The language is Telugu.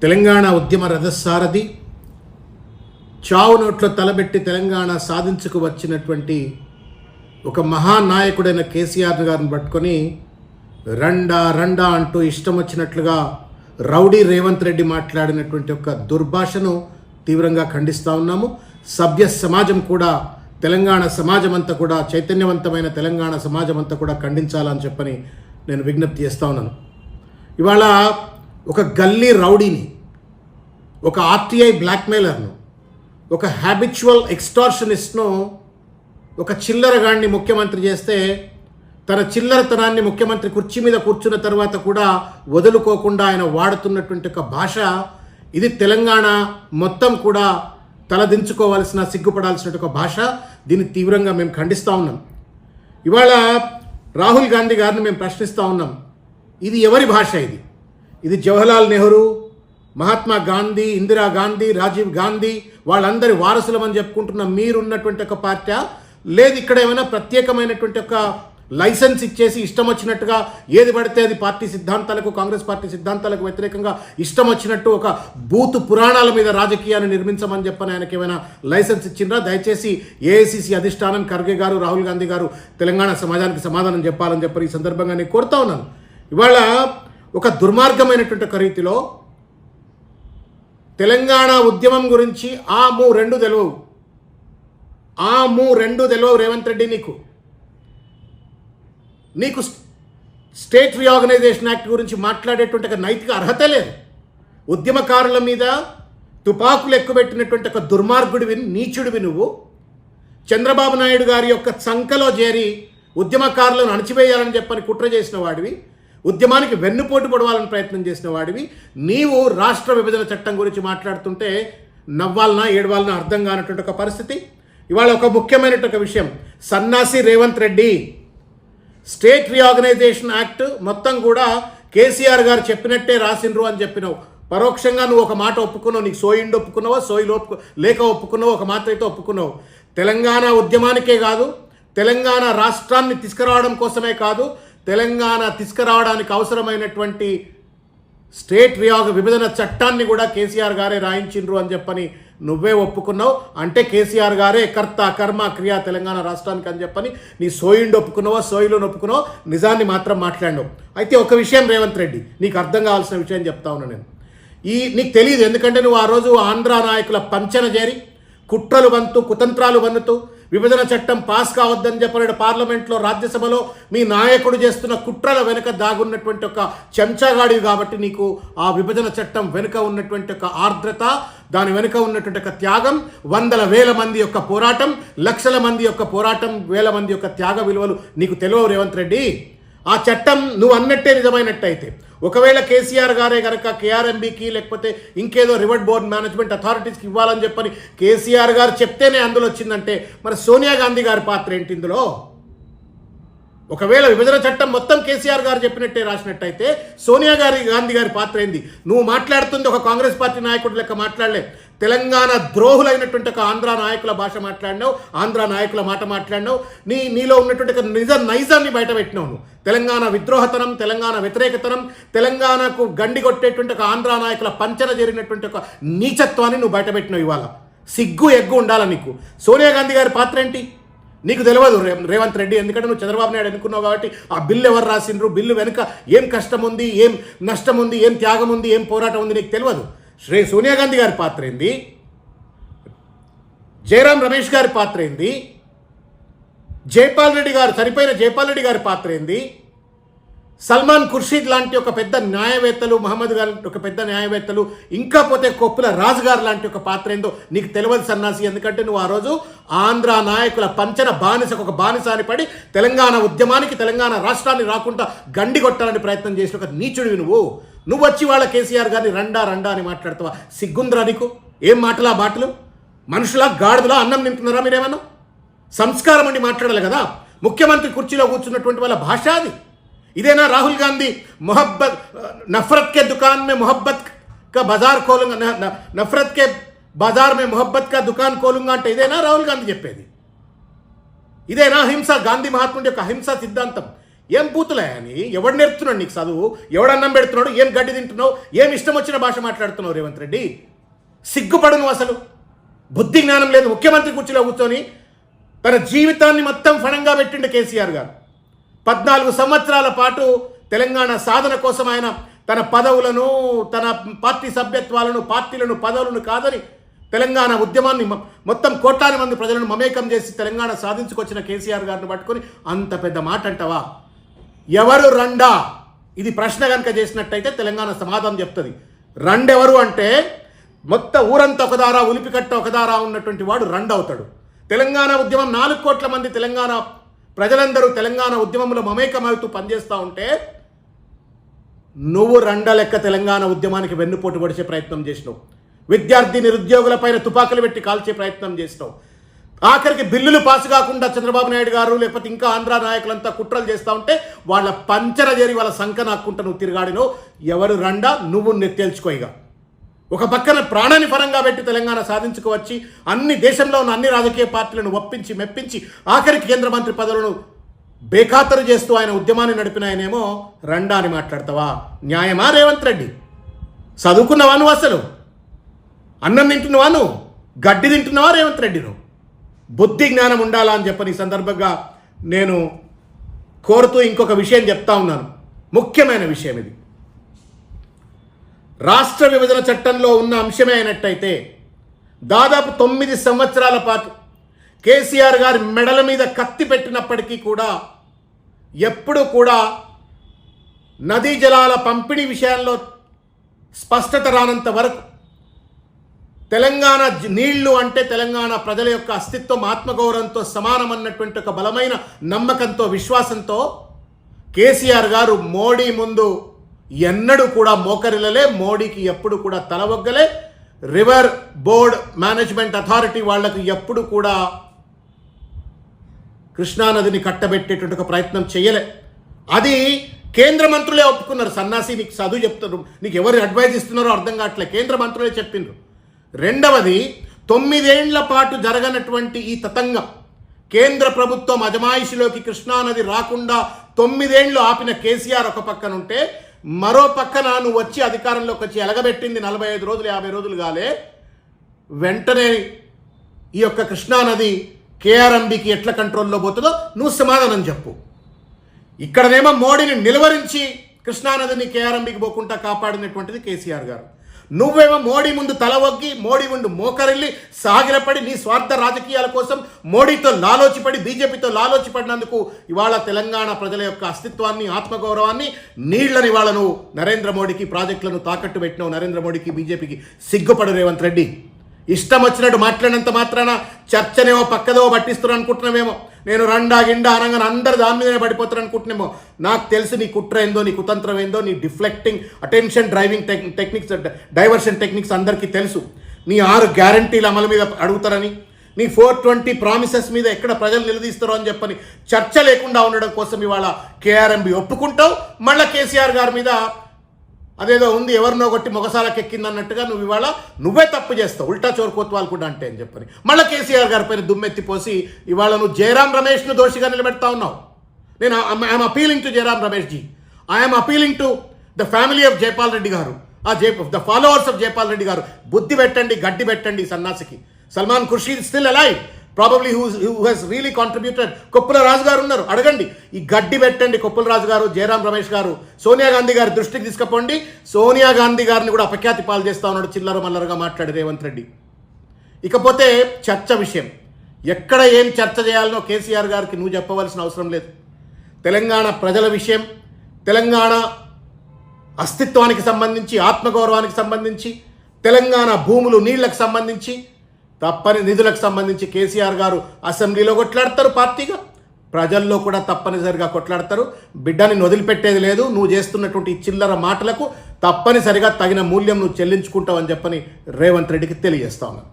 తెలంగాణ ఉద్యమ రథసారథి చావు నోట్లో తలబెట్టి తెలంగాణ సాధించుకు వచ్చినటువంటి ఒక మహానాయకుడైన కేసీఆర్ గారిని పట్టుకొని రండా రండా అంటూ ఇష్టం వచ్చినట్లుగా రౌడీ రేవంత్ రెడ్డి మాట్లాడినటువంటి ఒక దుర్భాషను తీవ్రంగా ఖండిస్తూ ఉన్నాము. సభ్య సమాజం కూడా, తెలంగాణ సమాజం అంతా కూడా, చైతన్యవంతమైన తెలంగాణ సమాజం అంతా కూడా ఖండించాలని చెప్పని నేను విజ్ఞప్తి చేస్తూ ఉన్నాను. ఇవాళ ఒక గల్లీ రౌడీని, ఒక ఆర్టీఐ బ్లాక్మెయిలర్ను, ఒక హ్యాబిచువల్ ఎక్స్టార్షనిస్ట్ను, ఒక చిల్లరగాడిని ముఖ్యమంత్రి చేస్తే తన చిల్లరతనాన్ని ముఖ్యమంత్రి కుర్చీ మీద కూర్చున్న తర్వాత కూడా వదులుకోకుండా ఆయన వాడుతున్నటువంటి ఒక భాష, ఇది తెలంగాణ మొత్తం కూడా తలదించుకోవాల్సిన, సిగ్గుపడాల్సిన ఒక భాష. దీన్ని తీవ్రంగా మేము ఖండిస్తూ ఉన్నాం. ఇవాళ రాహుల్ గాంధీ గారిని మేము ప్రశ్నిస్తూ ఉన్నాం, ఇది ఎవరి భాష? ఇది జవహర్లాల్ నెహ్రూ, మహాత్మా గాంధీ, ఇందిరా గాంధీ, రాజీవ్ గాంధీ వాళ్ళందరి వారసులమని చెప్పుకుంటున్న మీరున్నటువంటి ఒక పార్టీ, లేదు ఇక్కడ ఏమైనా ప్రత్యేకమైనటువంటి ఒక లైసెన్స్ ఇచ్చేసి ఇష్టం వచ్చినట్టుగా ఏది పడితే అది పార్టీ సిద్ధాంతాలకు, కాంగ్రెస్ పార్టీ సిద్ధాంతాలకు వ్యతిరేకంగా ఇష్టం వచ్చినట్టు ఒక బూతు పురాణాల మీద రాజకీయాన్ని నిర్మించమని చెప్పని ఆయనకి ఏమైనా లైసెన్స్ ఇచ్చిండ్రా? దయచేసి ఏఐసిసి అధిష్టానం, ఖర్గే గారు, రాహుల్ గాంధీ గారు తెలంగాణ సమాజానికి సమాధానం చెప్పాలని చెప్పి ఈ సందర్భంగా నేను కోరుతా ఉన్నాను. ఇవాళ ఒక దుర్మార్గమైనటువంటి ఒక రీతిలో తెలంగాణ ఉద్యమం గురించి రెండు తెలియవు రేవంత్ రెడ్డి. నీకు స్టేట్ రీఆర్గనైజేషన్ యాక్ట్ గురించి మాట్లాడేటువంటి ఒక నైతిక అర్హత లేదు. ఉద్యమకారుల మీద తుపాకులు ఎక్కుబెట్టినటువంటి ఒక దుర్మార్గుడివి, నీచుడివి నువ్వు. చంద్రబాబు నాయుడు గారి యొక్క చంకలో చేరి ఉద్యమకారులను అణచివేయాలని చెప్పని కుట్ర చేసిన వాడివి, ఉద్యమానికి వెన్నుపోటు పొడవాలని ప్రయత్నం చేసిన వాడివి. నీవు రాష్ట్ర విభజన చట్టం గురించి మాట్లాడుతుంటే నవ్వాలనా ఏడవాలనా అర్థం కానటువంటి ఒక పరిస్థితి. ఇవాళ ఒక ముఖ్యమైనటువంటి ఒక విషయం, సన్నాసి Revanth Reddy, state reorganisation act మొత్తం కూడా కేసీఆర్ గారు చెప్పినట్టే రాసిండ్రు అని చెప్పినావు. పరోక్షంగా నువ్వు ఒక మాట ఒప్పుకున్నావు. నీకు సోయిండి ఒప్పుకున్నావో, సోయిలో లేక ఒప్పుకున్నావు, ఒక మాట అయితే ఒప్పుకున్నావు. తెలంగాణ ఉద్యమానికే కాదు, తెలంగాణ రాష్ట్రాన్ని తీసుకురావడం కోసమే కాదు, తెలంగాణ తీసుకురావడానికి అవసరమైనటువంటి స్టేట్ విభజన చట్టాన్ని కూడా కేసీఆర్ గారే రాయించిండ్రు అని చెప్పని నువ్వే ఒప్పుకున్నావు. అంటే కేసీఆర్ గారే కర్త కర్మ క్రియ తెలంగాణ రాష్ట్రానికి అని చెప్పని నీ సోయిండి ఒప్పుకున్నావో, సోయిలో ఒప్పుకున్నావో, నిజాన్ని మాత్రం మాట్లాడినావు. అయితే ఒక విషయం రేవంత్ రెడ్డి, నీకు అర్థం కావాల్సిన విషయం చెప్తా ఉన్నా నేను. నీకు తెలియదు, ఎందుకంటే నువ్వు ఆ రోజు ఆంధ్ర నాయకుల పంచన చేరి కుట్రలు వంతు, కుతంత్రాలు వన్నుతూ విభజన చట్టం పాస్ కావద్దని చెప్పిన పార్లమెంట్లో, రాజ్యసభలో మీ నాయకుడు చేస్తున్న కుట్రల వెనుక దాగున్నటువంటి ఒక చెంచాగాడివి కాబట్టి నీకు ఆ విభజన చట్టం వెనుక ఉన్నటువంటి ఒక ఆర్ద్రత, దాని వెనుక ఉన్నటువంటి ఒక త్యాగం, వందల వేల మంది యొక్క పోరాటం, లక్షల మంది యొక్క పోరాటం, వేల మంది యొక్క త్యాగ విలువలు నీకు తెలియవు రేవంత్ రెడ్డి. ఆ చట్టం నువ్వు అన్నట్టే నిజమైనట్టయితే, ఒకవేళ కేసీఆర్ గారే కనుక కేఆర్ఎంబీకి లేకపోతే ఇంకేదో రివర్డ్ బోర్డ్ మేనేజ్మెంట్ అథారిటీస్కి ఇవ్వాలని చెప్పని కేసీఆర్ గారు చెప్తేనే అందులో వచ్చిందంటే మరి సోనియా గాంధీ గారి పాత్ర ఏంటి ఇందులో? ఒకవేళ విభజన చట్టం మొత్తం కేసీఆర్ గారు చెప్పినట్టే రాసినట్టయితే సోనియా గాంధీ గారి పాత్ర ఏంది? నువ్వు మాట్లాడుతుంది ఒక కాంగ్రెస్ పార్టీ నాయకుడి లెక్క మాట్లాడలే. తెలంగాణ ద్రోహులైనటువంటి ఒక ఆంధ్ర నాయకుల భాష మాట్లాడినావు, ఆంధ్ర నాయకుల మాట మాట్లాడినావు. నీలో ఉన్నటువంటి ఒక నైజాన్ని బయట పెట్టినావు. నువ్వు తెలంగాణ విద్రోహతనం, తెలంగాణ వ్యతిరేకతనం, తెలంగాణకు గండి కొట్టేటువంటి ఒక ఆంధ్ర నాయకుల పంచన జరిగినటువంటి ఒక నీచత్వాన్ని నువ్వు బయటపెట్టినావు. ఇవాళ సిగ్గు ఎగ్గు ఉండాలి నీకు. సోనియా గాంధీ గారి పాత్ర ఏంటి నీకు తెలియదు రేవంత్ రెడ్డి, ఎందుకంటే నువ్వు చంద్రబాబు నాయుడు అనుకున్నావు కాబట్టి. ఆ బిల్లు ఎవరు రాసిండ్రు, బిల్లు వెనుక ఏం కష్టం ఉంది, ఏం నష్టం ఉంది, ఏం త్యాగం ఉంది, ఏం పోరాటం ఉంది నీకు తెలియదు. సోనియా గాంధీ గారి పాత్ర ఏంది, జయరాం రమేష్ గారి పాత్ర ఏంది, చనిపోయిన జైపాల్ రెడ్డి గారి పాత్ర ఏంది, సల్మాన్ ఖుర్షీద్ లాంటి ఒక పెద్ద న్యాయవేత్తలు, మహమ్మద్ గారు ఒక పెద్ద న్యాయవేత్తలు, ఇంకా పోతే కొప్పుల రాజుగారు లాంటి ఒక పాత్ర ఏందో నీకు తెలియదు సన్నాసి. ఎందుకంటే నువ్వు ఆ రోజు ఆంధ్ర నాయకుల పంచన ఒక బానిసాని పడి తెలంగాణ ఉద్యమానికి, తెలంగాణ రాష్ట్రాన్ని రాకుండా గండి కొట్టాలని ప్రయత్నం చేసిన ఒక నీచుడివి నువ్వు వచ్చి వాళ్ళ కేసీఆర్ గారిని రండా రండా అని మాట్లాడతావా? సిగ్గుందిరా నీకు? ఏం మాటలా బాటలు? మనుషులా గాడిదలా అన్నం తింటున్నారా మీరేమన్నా? సంస్కారం అండి మాట్లాడాలి కదా. ముఖ్యమంత్రి కుర్చీలో కూర్చున్నటువంటి వాళ్ళ భాష అది. ఇదేనా రాహుల్ గాంధీ నఫరత్ కే దుకాన్ మే మొహబ్బత్ కా బజార్ కోలుంగా, నఫరత్ కే బజార్ మే మొహబ్బత్ కా దుకాన్ కోలుంగా అంటే ఇదేనా రాహుల్ గాంధీ చెప్పేది? ఇదేనా అహింస? గాంధీ మహాత్ముడి యొక్క అహింసా సిద్ధాంతం ఏం బూతులే అని ఎవడు నేర్పుతున్నాడు నీకు చదువు? ఎవడన్నం పెడుతున్నాడు? ఏం గడ్డి తింటున్నావు? ఏం ఇష్టం వచ్చిన భాష మాట్లాడుతున్నావు రేవంత్ రెడ్డి? సిగ్గుపడు నువ్వు అసలు. బుద్ధి జ్ఞానం లేదు. ముఖ్యమంత్రి కుర్చీలో కూర్చొని తన జీవితాన్ని మొత్తం ఫణంగా పెట్టిండు కేసీఆర్ గారు. 14 సంవత్సరాల పాటు తెలంగాణ సాధన కోసం ఆయన తన పదవులను, తన పార్టీ సభ్యత్వాలను, పార్టీలను, పదవులను కాదని తెలంగాణ ఉద్యమాన్ని మొత్తం కోట్లాది మంది ప్రజలను మమేకం చేసి తెలంగాణ సాధించుకొచ్చిన కేసీఆర్ గారిని పట్టుకొని అంత పెద్ద మాట అంటావా? ఎవరు రండా? ఇది ప్రశ్న కనుక చేసినట్టయితే తెలంగాణ సమాధానం చెప్తుంది. రండెవరు అంటే మొత్తం ఊరంతా ఒకదారా, ఉలిపికట్ట ఒకదారా ఉన్నటువంటి వాడు రండవుతాడు. తెలంగాణ ఉద్యమం 4 కోట్ల మంది తెలంగాణ ప్రజలందరూ తెలంగాణ ఉద్యమంలో మమేకమవుతూ పనిచేస్తూ ఉంటే నువ్వు రండ లెక్క తెలంగాణ ఉద్యమానికి వెన్నుపోటు పడిచే ప్రయత్నం చేసినావు. విద్యార్థి నిరుద్యోగులపైన తుపాకులు పెట్టి కాల్చే ప్రయత్నం చేసినావు. ఆఖరికి బిల్లులు పాసు కాకుండా చంద్రబాబు నాయుడు గారు లేకపోతే ఇంకా ఆంధ్ర నాయకులంతా కుట్రలు చేస్తూ ఉంటే వాళ్ళ పంచర చేరి వాళ్ళ సంఖ నాక్కుంటా నువ్వు తిరిగాడినో. ఎవరు రండా? నువ్వు తేల్చుకోయిగా. ఒక పక్కన ప్రాణాన్ని పరంగా పెట్టి తెలంగాణ సాధించుకోవచ్చి అన్ని దేశంలో ఉన్న అన్ని రాజకీయ పార్టీలను ఒప్పించి మెప్పించి ఆఖరికి కేంద్ర మంత్రి పదవులను బేఖాతరు చేస్తూ ఆయన ఉద్యమాన్ని నడిపిన ఆయనేమో రండా అని మాట్లాడతావా? న్యాయమా రేవంత్ రెడ్డి? చదువుకున్నవా నువ్వు? అసలు అన్నం తింటున్నావా నువ్వు? గడ్డి తింటున్నావా రేవంత్ రెడ్డి? నువ్వు బుద్ధి జ్ఞానం ఉండాలా అని చెప్పని ఈ సందర్భంగా నేను కోరుతూ ఇంకొక విషయం చెప్తా ఉన్నాను. ముఖ్యమైన విషయం ఇది. రాష్ట్ర విభజన చట్టంలో ఉన్న అంశమే అయినట్టయితే దాదాపు 9 సంవత్సరాల పాటు కేసీఆర్ గారి మెడల మీద కత్తి పెట్టినప్పటికీ కూడా ఎప్పుడు కూడా నదీ జలాల పంపిణీ విషయాల్లో స్పష్టత రానంత వరకు తెలంగాణ నీళ్లు అంటే తెలంగాణ ప్రజల యొక్క అస్తిత్వం, ఆత్మగౌరవంతో సమానమన్నటువంటి ఒక బలమైన నమ్మకంతో, విశ్వాసంతో కేసీఆర్ గారు మోడీ ముందు ఎన్నడూ కూడా మోకరిల్లలే. మోడీకి ఎప్పుడు కూడా తలవొగ్గలే. రివర్ బోర్డ్ మేనేజ్మెంట్ అథారిటీ వాళ్లకు ఎప్పుడు కూడా కృష్ణానదిని కట్టబెట్టేటువంటి ఒక ప్రయత్నం చేయలే. అది కేంద్ర మంత్రులే ఒప్పుకున్నారు. సన్నాసి నీకు చదువు చెప్తున్నారు, నీకు ఎవరు అడ్వైజ్ ఇస్తున్నారో అర్థం కావట్లే. కేంద్ర మంత్రులే చెప్పిండ్రు. రెండవది, 9 ఏళ్ల పాటు జరగనటువంటి ఈ తతంగం, కేంద్ర ప్రభుత్వం అజమాయిషిలోకి కృష్ణానది రాకుండా 9 ఏళ్లు ఆపిన కేసీఆర్ ఒక పక్కన ఉంటే, మరో పక్కన నువ్వు వచ్చి అధికారంలోకి వచ్చి ఎలగబెట్టింది 45 రోజులు 50 రోజులు కాలే. వెంటనే ఈ యొక్క కృష్ణానది కేఆర్ఎంబీకి ఎట్లా కంట్రోల్లో పోతుందో నువ్వు సమాధానం చెప్పు. ఇక్కడనేమో మోడీని నిలువరించి కృష్ణానదిని కేఆర్ఎంబీకి పోకుండా కాపాడినటువంటిది కేసీఆర్ గారు. నువ్వేమో మోడీ ముందు తల ఒగ్గి, మోడీ ముందు మోకరిల్లి సాగిలపడి నీ స్వార్థ రాజకీయాల కోసం మోడీతో లాలోచిపడి, బీజేపీతో లాలోచిపడినందుకు ఇవాళ తెలంగాణ ప్రజల యొక్క అస్తిత్వాన్ని, ఆత్మగౌరవాన్ని, నీళ్లని ఇవాళ నువ్వు నరేంద్ర మోడీకి ప్రాజెక్టులను తాకట్టు పెట్టినావు. నరేంద్ర మోడీకి, బీజేపీకి సిగ్గుపడు రేవంత్ రెడ్డి. ఇష్టం వచ్చినట్టు మాట్లాడినంత మాత్రాన చర్చనేమో పక్కదో పట్టిస్తున్నారు అనుకుంటున్నామేమో. నేను రండా గిండా అనగానే అందరు దాని మీదనే పడిపోతారు అనుకుంటున్నామో. నాకు తెలుసు నీ కుట్ర ఏందో, నీ కుతంత్రం ఏందో, నీ deflecting, attention driving techniques, diversion techniques అందరికీ తెలుసు. నీ 6 గ్యారంటీల అమలు మీద అడుగుతారని, నీ 420 ప్రామిసెస్ మీద ఎక్కడ ప్రజలు నిలదీస్తారో అని చెప్పని చర్చ లేకుండా ఉండడం కోసం ఇవాళ కేఆర్ఎంబీ ఒప్పుకుంటావు. మళ్ళీ కేసీఆర్ గారి మీద అదేదో ఉంది, ఎవరినో కొట్టి మొగసాలకు ఎక్కిందన్నట్టుగా నువ్వు ఇవాళ నువ్వే తప్పు చేస్తావు. ఉల్టా చోరు కోత్వాలు కూడా అంటే అని చెప్పని మళ్ళీ కేసీఆర్ గారి పైన దుమ్మెత్తిపోసి ఇవాళ నువ్వు జయరాం రమేష్ను దోషిగా నిలబెడతా ఉన్నావు. నేను I'm appealing to Jairam Ramesh ji, I'm appealing to the family of Jaipal Reddy గారు, the followers of Jaipal Reddy గారు, బుద్ధి పెట్టండి, గడ్డి పెట్టండి సన్నాసికి. Salman Khurshid still alive, probably who has really contributed. Koppula Raju గారు ఉన్నారు, అడగండి. ఈ గడ్డి పెట్టండి. కొప్పుల రాజు గారు, జయరాం రమేష్ గారు సోనియా గాంధీ గారి దృష్టికి తీసుకుపోండి. సోనియా గాంధీ గారిని కూడా అపఖ్యాతి పాలు చేస్తా ఉన్నాడు చిల్లర మల్లరగా మాట్లాడి రేవంత్ రెడ్డి. ఇకపోతే చర్చ విషయం, ఎక్కడ ఏం చర్చ చేయాలనో కేసీఆర్ గారికి నువ్వు చెప్పవలసిన అవసరం లేదు. తెలంగాణ ప్రజల విషయం, తెలంగాణ అస్తిత్వానికి సంబంధించి, ఆత్మగౌరవానికి సంబంధించి, తెలంగాణ భూములు నీళ్లకు సంబంధించి, తప్పని నిధులకు సంబంధించి కేసీఆర్ గారు అసెంబ్లీలో కొట్లాడతారు, పార్టీగా ప్రజల్లో కూడా తప్పనిసరిగా కొట్లాడతారు. బిడ్డని వదిలిపెట్టేది లేదు. నువ్వు చేస్తున్నటువంటి చిల్లర మాటలకు తప్పనిసరిగా తగిన మూల్యం నువ్వు చెల్లించుకుంటావని చెప్పని రేవంత్ రెడ్డికి తెలియజేస్తా ఉన్నాను.